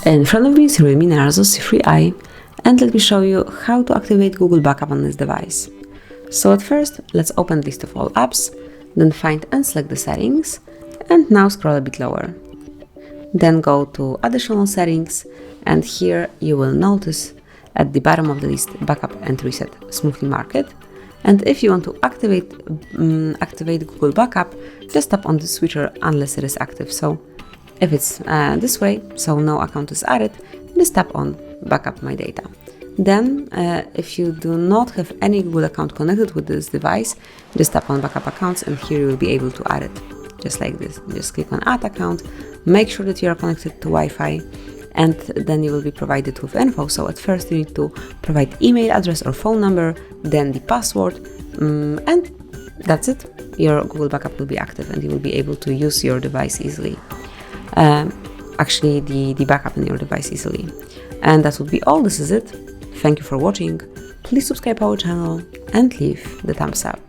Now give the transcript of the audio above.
In front of me is REALME C3i, and let me show you how to activate Google Backup on this device. So at first, let's open the list of all apps, then find and select the settings, and now scroll a bit lower. Then go to additional settings, and here you will notice at the bottom of the list Backup and Reset Smoothly Marked. And if you want to activate Google Backup, just tap on the switcher unless it is active. So if it's this way, so no account is added, just tap on Backup My Data. Then, if you do not have any Google account connected with this device, just tap on Backup Accounts, and here you will be able to add it, just like this. Just click on Add Account, make sure that you are connected to Wi-Fi, and then you will be provided with info. So at first you need to provide email address or phone number, then the password, and that's it. Your Google Backup will be active and you will be able to use your device easily. Actually, the backup in your device easily. And that would be all. This is it. Thank you for watching. Please subscribe our channel and leave the thumbs up.